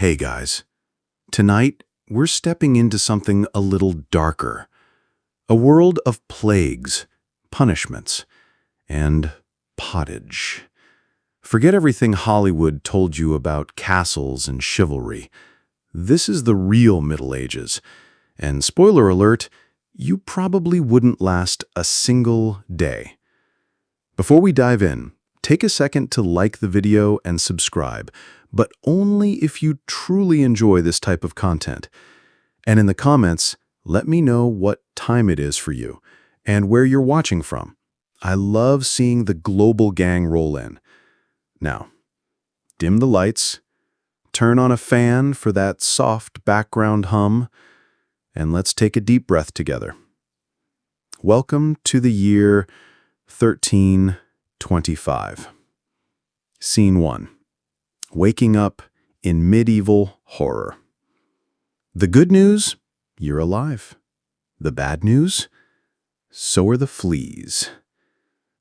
Hey guys, tonight we're stepping into something a little darker. A world of plagues, punishments, and pottage. Forget everything Hollywood told you about castles and chivalry. This is the real Middle Ages. And spoiler alert, you probably wouldn't last a single day. Before we dive in, take a second to like the video and subscribe, but only if you truly enjoy this type of content. And in the comments, let me know what time it is for you and where you're watching from. I love seeing the global gang roll in. Now, dim the lights, turn on a fan for that soft background hum, and let's take a deep breath together. Welcome to the year 1325. Scene 1. Waking up in medieval horror. The good news, you're alive. The bad news, so are the fleas.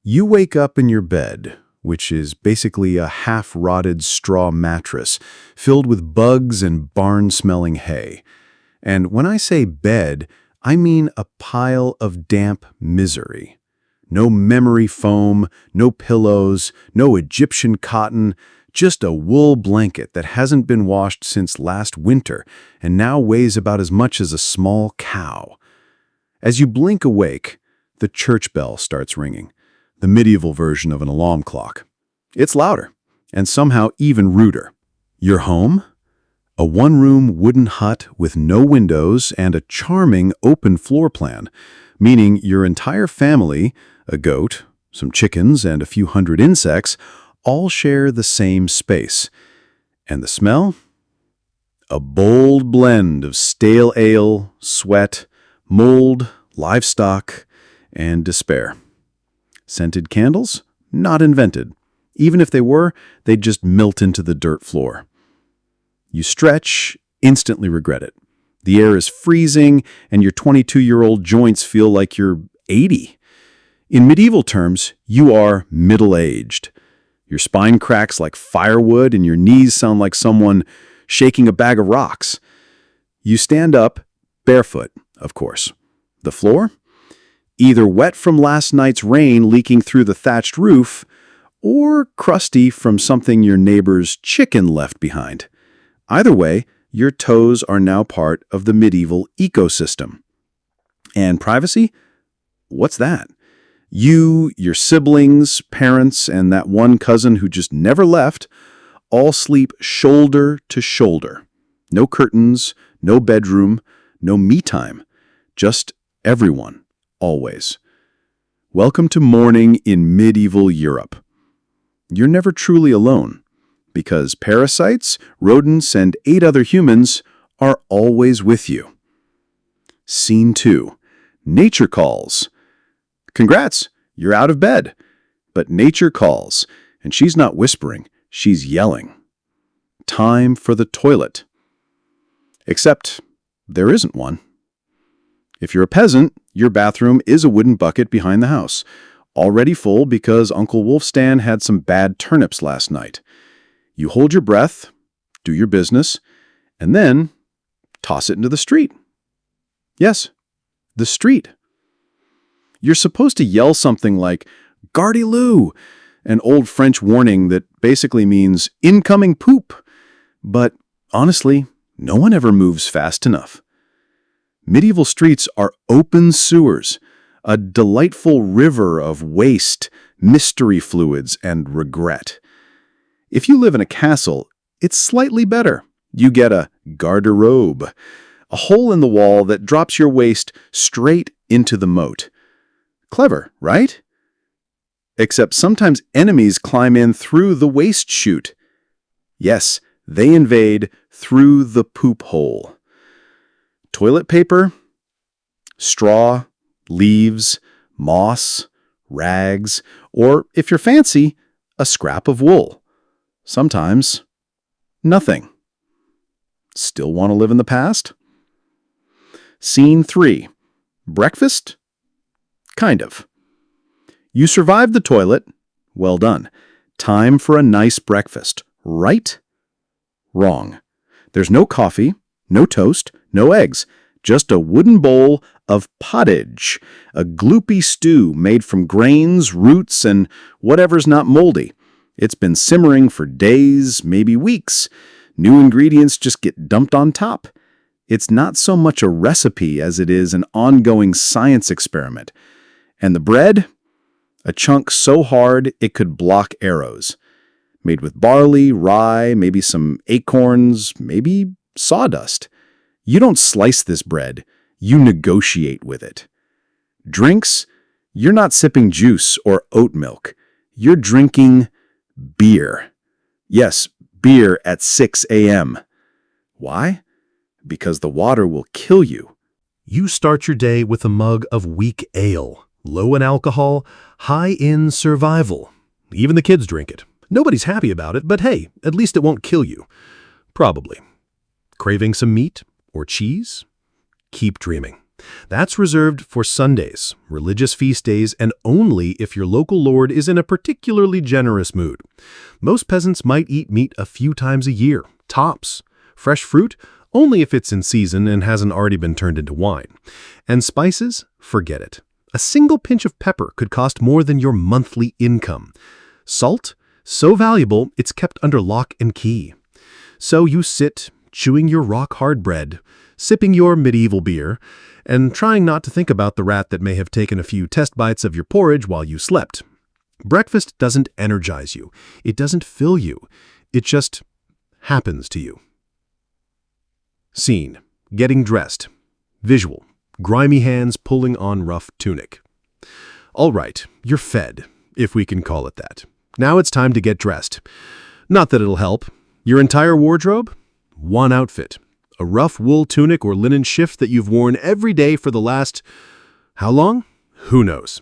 You wake up in your bed, which is basically a half-rotted straw mattress filled with bugs and barn-smelling hay. And when I say bed, I mean a pile of damp misery. No memory foam, no pillows, no Egyptian cotton, just a wool blanket that hasn't been washed since last winter and now weighs about as much as a small cow. As you blink awake, the church bell starts ringing, the medieval version of an alarm clock. It's louder, and somehow even ruder. You're home? A one-room wooden hut with no windows and a charming open floor plan, meaning your entire family, a goat, some chickens, and a few hundred insects, all share the same space. And the smell? A bold blend of stale ale, sweat, mold, livestock, and despair. Scented candles? Not invented. Even if they were, they'd just melt into the dirt floor. You stretch, instantly regret it. The air is freezing, and your 22-year-old joints feel like you're 80. In medieval terms, you are middle-aged. Your spine cracks like firewood, and your knees sound like someone shaking a bag of rocks. You stand up, barefoot, of course. The floor? Either wet from last night's rain leaking through the thatched roof, or crusty from something your neighbor's chicken left behind. Either way, your toes are now part of the medieval ecosystem. And privacy? What's that? You, your siblings, parents, and that one cousin who just never left all sleep shoulder to shoulder. No curtains, no bedroom, no me time. Just everyone, always. Welcome to morning in medieval Europe. You're never truly alone, because parasites, rodents, and 8 other humans are always with you. Scene 2. Nature calls. Congrats, you're out of bed. But nature calls, and she's not whispering, she's yelling. Time for the toilet. Except there isn't one. If you're a peasant, your bathroom is a wooden bucket behind the house, already full because Uncle Wolfstan had some bad turnips last night. You hold your breath, do your business, and then toss it into the street. Yes, the street. You're supposed to yell something like, "Gardez-lou," an old French warning that basically means incoming poop. But honestly, no one ever moves fast enough. Medieval streets are open sewers, a delightful river of waste, mystery fluids, and regret. If you live in a castle, it's slightly better. You get a garderobe, a hole in the wall that drops your waste straight into the moat. Clever, right? Except sometimes enemies climb in through the waste chute. Yes, they invade through the poop hole. Toilet paper, straw, leaves, moss, rags, or if you're fancy, a scrap of wool. Sometimes, nothing. Still want to live in the past? Scene 3. Breakfast? Kind of. You survived the toilet. Well done. Time for a nice breakfast. Right? Wrong. There's no coffee, no toast, no eggs, just a wooden bowl of pottage, a gloopy stew made from grains, roots, and whatever's not moldy. It's been simmering for days, maybe weeks. New ingredients just get dumped on top. It's not so much a recipe as it is an ongoing science experiment. And the bread? A chunk so hard it could block arrows. Made with barley, rye, maybe some acorns, maybe sawdust. You don't slice this bread, you negotiate with it. Drinks? You're not sipping juice or oat milk. You're drinking beer. Yes, beer at 6 a.m. Why? Because the water will kill you. You start your day with a mug of weak ale, low in alcohol, high in survival. Even the kids drink it. Nobody's happy about it, but hey, at least it won't kill you. Probably. Craving some meat or cheese? Keep dreaming. That's reserved for Sundays, religious feast days, and only if your local lord is in a particularly generous mood. Most peasants might eat meat a few times a year, tops. Fresh fruit? Only if it's in season and hasn't already been turned into wine. And spices? Forget it. A single pinch of pepper could cost more than your monthly income. Salt? So valuable, it's kept under lock and key. So you sit, chewing your rock-hard bread, sipping your medieval beer, and trying not to think about the rat that may have taken a few test bites of your porridge while you slept. Breakfast doesn't energize you. It doesn't fill you. It just happens to you. Scene: getting dressed. Visual: grimy hands pulling on rough tunic. All right, you're fed, if we can call it that. Now it's time to get dressed. Not that it'll help. Your entire wardrobe? One outfit. A rough wool tunic or linen shift that you've worn every day for the last... how long? Who knows?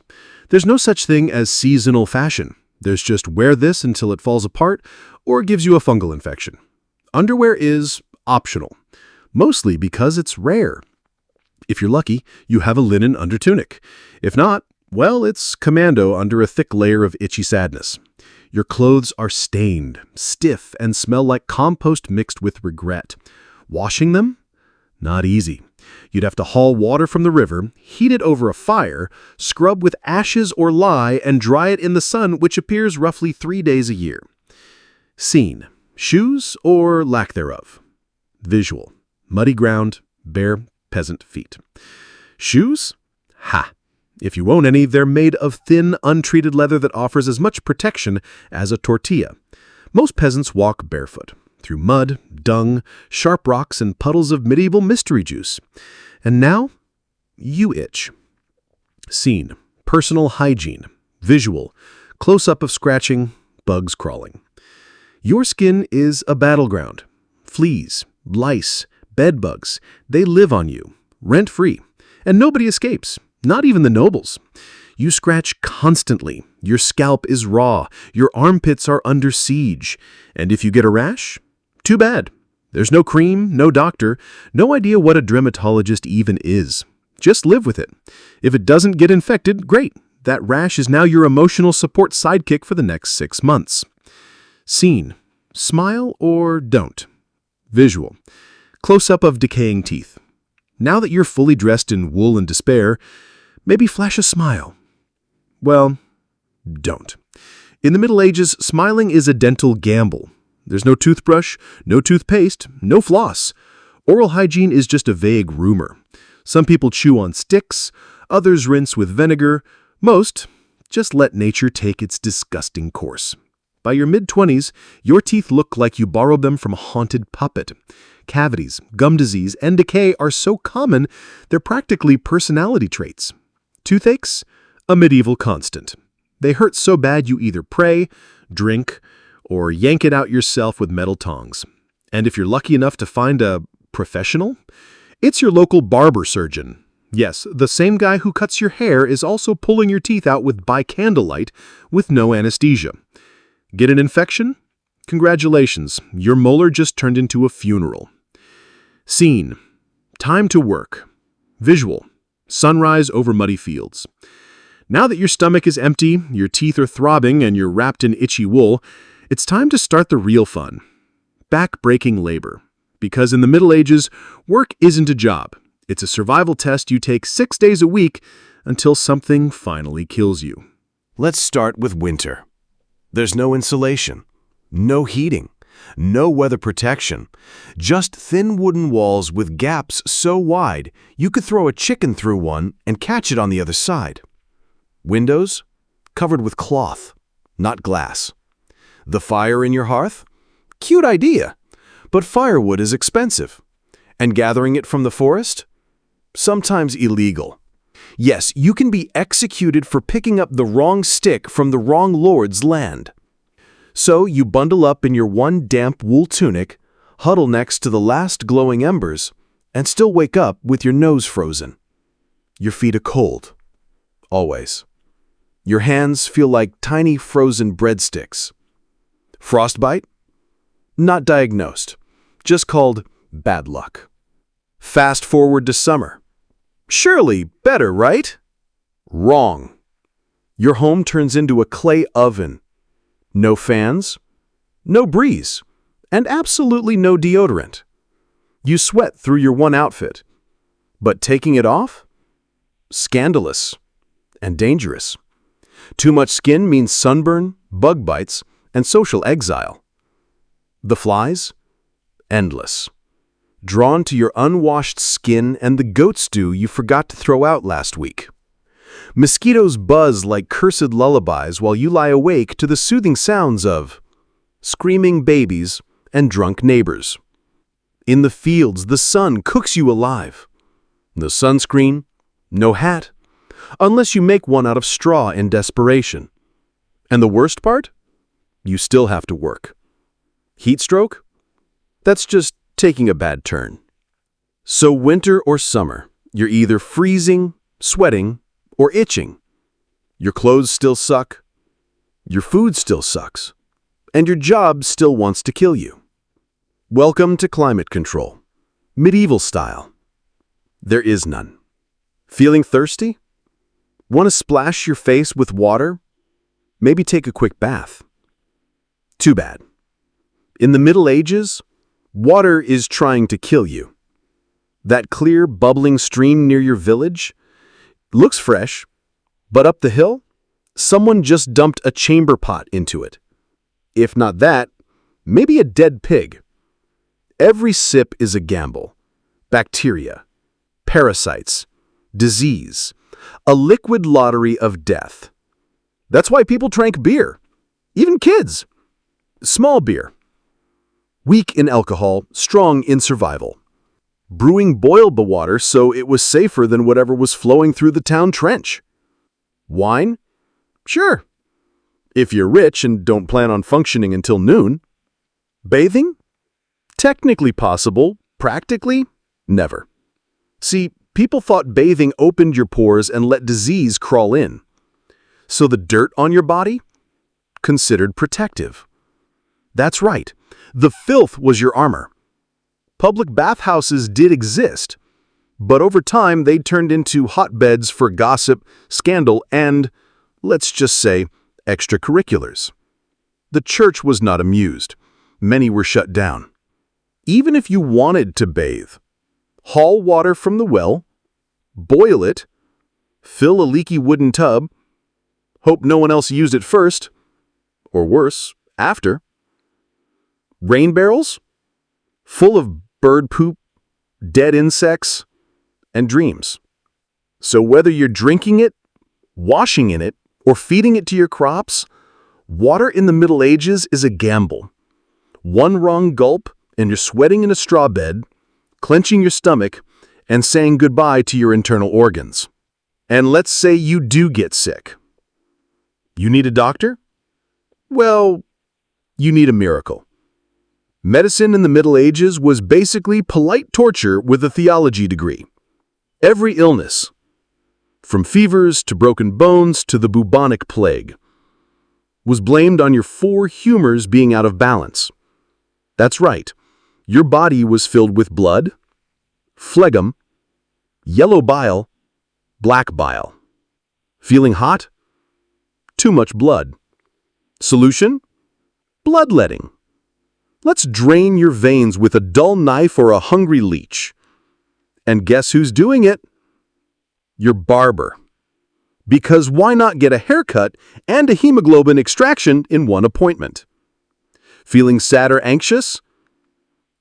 There's no such thing as seasonal fashion. There's just wear this until it falls apart or gives you a fungal infection. Underwear is optional, mostly because it's rare. If you're lucky, you have a linen undertunic. If not, well, it's commando under a thick layer of itchy sadness. Your clothes are stained, stiff, and smell like compost mixed with regret. Washing them? Not easy. You'd have to haul water from the river, heat it over a fire, scrub with ashes or lye, and dry it in the sun, which appears roughly 3 days a year. Scene: shoes or lack thereof. Visual: muddy ground, bare peasant feet. Shoes? Ha! If you own any, they're made of thin, untreated leather that offers as much protection as a tortilla. Most peasants walk barefoot, through mud, dung, sharp rocks, and puddles of medieval mystery juice. And now, you itch. Scene: personal hygiene. Visual: close-up of scratching, bugs crawling. Your skin is a battleground. Fleas, lice, bedbugs, they live on you, rent-free. And nobody escapes, not even the nobles. You scratch constantly. Your scalp is raw. Your armpits are under siege. And if you get a rash, too bad. There's no cream, no doctor, no idea what a dermatologist even is. Just live with it. If it doesn't get infected, great. That rash is now your emotional support sidekick for the next 6 months. Scene: smile or don't. Visual: close-up of decaying teeth. Now that you're fully dressed in wool and despair, maybe flash a smile. Well, don't. In the Middle Ages, smiling is a dental gamble. There's no toothbrush, no toothpaste, no floss. Oral hygiene is just a vague rumor. Some people chew on sticks, others rinse with vinegar. Most just let nature take its disgusting course. By your mid-20s, your teeth look like you borrowed them from a haunted puppet. Cavities, gum disease, and decay are so common, they're practically personality traits. Toothaches? A medieval constant. They hurt so bad you either pray, drink, or yank it out yourself with metal tongs. And if you're lucky enough to find a professional, it's your local barber surgeon. Yes, the same guy who cuts your hair is also pulling your teeth out by candlelight with no anesthesia. Get an infection? Congratulations, your molar just turned into a funeral. Scene: time to work. Visual: sunrise over muddy fields. Now that your stomach is empty, your teeth are throbbing, and you're wrapped in itchy wool, it's time to start the real fun. Back-breaking labor. Because in the Middle Ages, work isn't a job. It's a survival test you take 6 days a week until something finally kills you. Let's start with winter. There's no insulation, no heating, no weather protection, just thin wooden walls with gaps so wide you could throw a chicken through one and catch it on the other side. Windows covered with cloth, not glass. The fire in your hearth? Cute idea, but firewood is expensive. And gathering it from the forest? Sometimes illegal. Yes, you can be executed for picking up the wrong stick from the wrong lord's land. So you bundle up in your one damp wool tunic, huddle next to the last glowing embers, and still wake up with your nose frozen. Your feet are cold. Always. Your hands feel like tiny frozen breadsticks. Frostbite? Not diagnosed. Just called bad luck. Fast forward to summer. Surely better, right? Wrong. Your home turns into a clay oven. No fans, no breeze, and absolutely no deodorant. You sweat through your one outfit, but taking it off? Scandalous and dangerous. Too much skin means sunburn, bug bites, and social exile. The flies? Endless. Drawn to your unwashed skin and the goat stew you forgot to throw out last week. Mosquitoes buzz like cursed lullabies while you lie awake to the soothing sounds of screaming babies and drunk neighbors. In the fields, the sun cooks you alive. No sunscreen, no hat, unless you make one out of straw in desperation. And the worst part? You still have to work. Heat stroke? That's just taking a bad turn. So winter or summer, you're either freezing, sweating, or itching. Your clothes still suck, your food still sucks, and your job still wants to kill you. Welcome to climate control, medieval style. There is none. Feeling thirsty? Want to splash your face with water? Maybe take a quick bath. Too bad. In the Middle Ages, water is trying to kill you. That clear, bubbling stream near your village looks fresh, but up the hill, someone just dumped a chamber pot into it. If not that, maybe a dead pig. Every sip is a gamble. Bacteria, parasites, disease, a liquid lottery of death. That's why people drank beer, even kids. Small beer. Weak in alcohol, strong in survival. Brewing boiled the water so it was safer than whatever was flowing through the town trench. Wine? Sure. If you're rich and don't plan on functioning until noon. Bathing? Technically possible, practically, never. See, people thought bathing opened your pores and let disease crawl in. So the dirt on your body? Considered protective. That's right. The filth was your armor. Public bathhouses did exist, but over time they turned into hotbeds for gossip, scandal, and, let's just say, extracurriculars. The church was not amused. Many were shut down. Even if you wanted to bathe, haul water from the well, boil it, fill a leaky wooden tub, hope no one else used it first, or worse, after. Rain barrels? Full of bird poop, dead insects, and dreams. So whether you're drinking it, washing in it, or feeding it to your crops, water in the Middle Ages is a gamble. One wrong gulp, and you're sweating in a straw bed, clenching your stomach, and saying goodbye to your internal organs. And let's say you do get sick. You need a doctor? Well, you need a miracle. Medicine in the Middle Ages was basically polite torture with a theology degree. Every illness, from fevers to broken bones to the bubonic plague, was blamed on your four humors being out of balance. That's right, your body was filled with blood, phlegm, yellow bile, black bile. Feeling hot? Too much blood. Solution? Bloodletting. Let's drain your veins with a dull knife or a hungry leech. And guess who's doing it? Your barber. Because why not get a haircut and a hemoglobin extraction in one appointment? Feeling sad or anxious?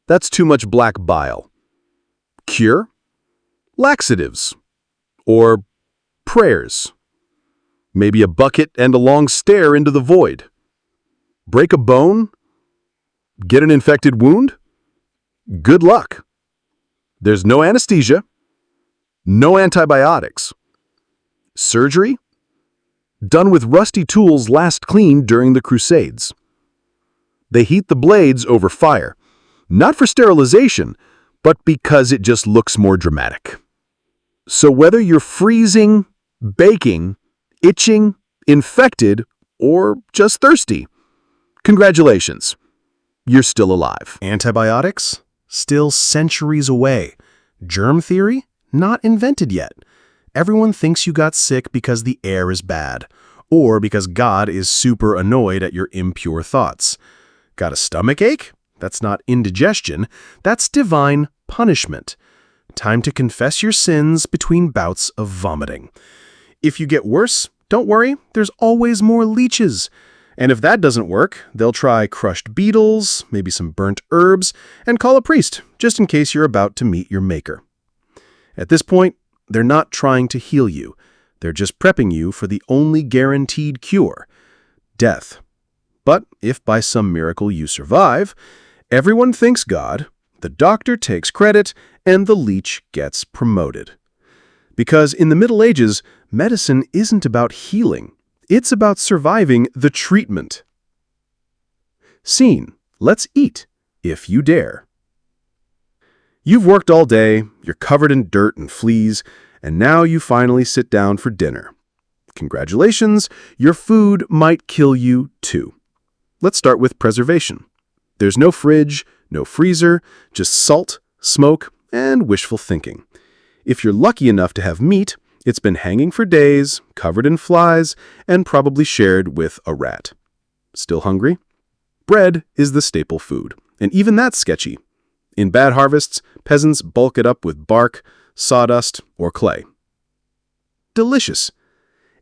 That's too much black bile. Cure? Laxatives. Or prayers. Maybe a bucket and a long stare into the void. Break a bone? Get an infected wound? Good luck. There's no anesthesia, no antibiotics. Surgery? Done with rusty tools last cleaned during the Crusades. They heat the blades over fire, not for sterilization, but because it just looks more dramatic. So whether you're freezing, baking, itching, infected, or just thirsty, congratulations, you're still alive. Antibiotics? Still centuries away. Germ theory? Not invented yet. Everyone thinks you got sick because the air is bad, or because God is super annoyed at your impure thoughts. Got a stomach ache? That's not indigestion, that's divine punishment. Time to confess your sins between bouts of vomiting. If you get worse, don't worry, there's always more leeches. And if that doesn't work, they'll try crushed beetles, maybe some burnt herbs, and call a priest, just in case you're about to meet your maker. At this point, they're not trying to heal you. They're just prepping you for the only guaranteed cure, death. But if by some miracle you survive, everyone thanks God, the doctor takes credit, and the leech gets promoted. Because in the Middle Ages, medicine isn't about healing. It's about surviving the treatment. Scene. Let's eat, if you dare. You've worked all day, you're covered in dirt and fleas, and now you finally sit down for dinner. Congratulations, your food might kill you too. Let's start with preservation. There's no fridge, no freezer, just salt, smoke, and wishful thinking. If you're lucky enough to have meat, it's been hanging for days, covered in flies, and probably shared with a rat. Still hungry? Bread is the staple food, and even that's sketchy. In bad harvests, peasants bulk it up with bark, sawdust, or clay. Delicious.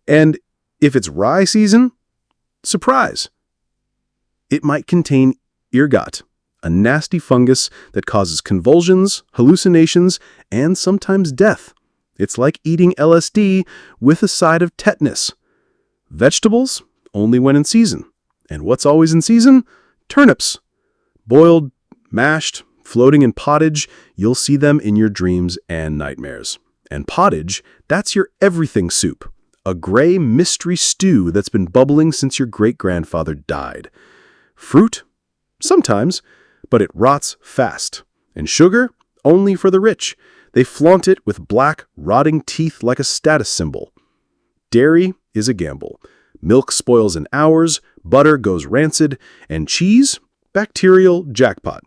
And if it's rye season, surprise! It might contain ergot, a nasty fungus that causes convulsions, hallucinations, and sometimes death. It's like eating LSD with a side of tetanus. Vegetables, only when in season. And what's always in season? Turnips. Boiled, mashed, floating in pottage, you'll see them in your dreams and nightmares. And pottage, that's your everything soup. A gray mystery stew that's been bubbling since your great-grandfather died. Fruit? Sometimes, but it rots fast. And sugar? Only for the rich. They flaunt it with black, rotting teeth like a status symbol. Dairy is a gamble. Milk spoils in hours, butter goes rancid, and cheese? Bacterial jackpot.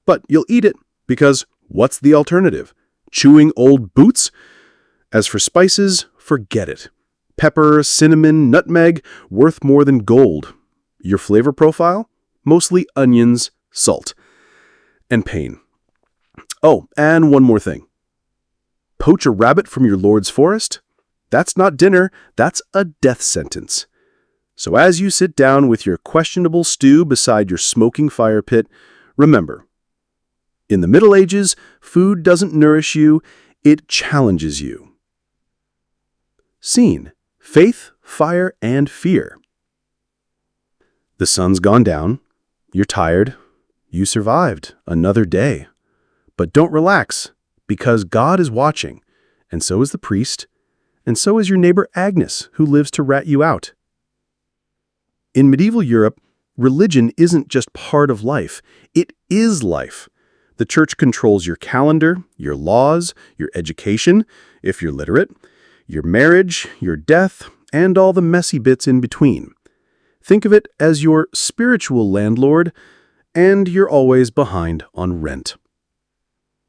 But you'll eat it, because what's the alternative? Chewing old boots? As for spices, forget it. Pepper, cinnamon, nutmeg, worth more than gold. Your flavor profile? Mostly onions, salt, and pain. Oh, and one more thing. Poach a rabbit from your lord's forest? That's not dinner, that's a death sentence. So as you sit down with your questionable stew beside your smoking fire pit, remember, in the Middle Ages, food doesn't nourish you, it challenges you. Scene: faith, fire, and fear. The sun's gone down, you're tired, you survived another day. But don't relax, because God is watching, and so is the priest, and so is your neighbor Agnes, who lives to rat you out. In medieval Europe, religion isn't just part of life, it is life. The church controls your calendar, your laws, your education, if you're literate, your marriage, your death, and all the messy bits in between. Think of it as your spiritual landlord, and you're always behind on rent.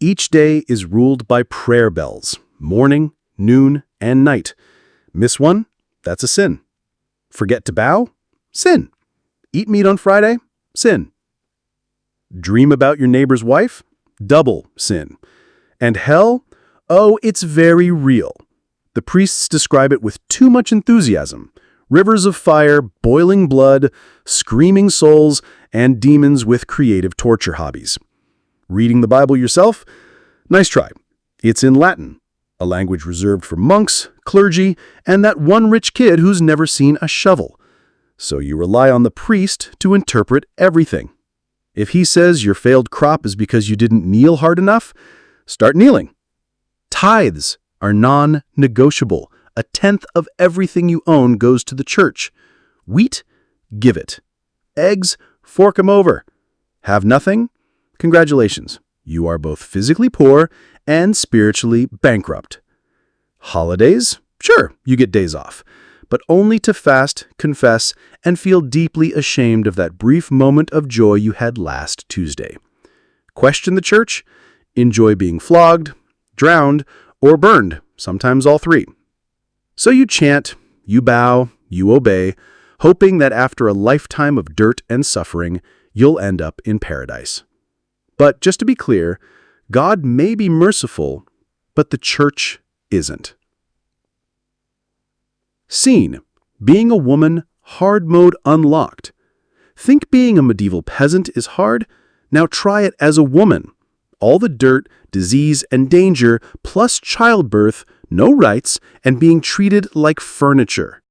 Each day is ruled by prayer bells, morning, noon, and night. Miss one? That's a sin. Forget to bow? Sin. Eat meat on Friday? Sin. Dream about your neighbor's wife? Double sin. And hell? Oh, it's very real. The priests describe it with too much enthusiasm. Rivers of fire, boiling blood, screaming souls, and demons with creative torture hobbies. Reading the Bible yourself? Nice try. It's in Latin, a language reserved for monks, clergy, and that one rich kid who's never seen a shovel. So you rely on the priest to interpret everything. If he says your failed crop is because you didn't kneel hard enough, start kneeling. Tithes are non-negotiable. 1/10 of everything you own goes to the church. Wheat? Give it. Eggs? Fork 'em over. Have nothing? Congratulations. You are both physically poor and spiritually bankrupt. Holidays? Sure, you get days off, but only to fast, confess, and feel deeply ashamed of that brief moment of joy you had last Tuesday. Question the church? Enjoy being flogged, drowned, or burned, sometimes all three. So you chant, you bow, you obey, hoping that after a lifetime of dirt and suffering, you'll end up in paradise. But just to be clear, God may be merciful, but the church isn't. Scene: being a woman, hard mode unlocked. Think being a medieval peasant is hard? Now try it as a woman. All the dirt, disease, and danger, plus childbirth, no rights, and being treated like furniture.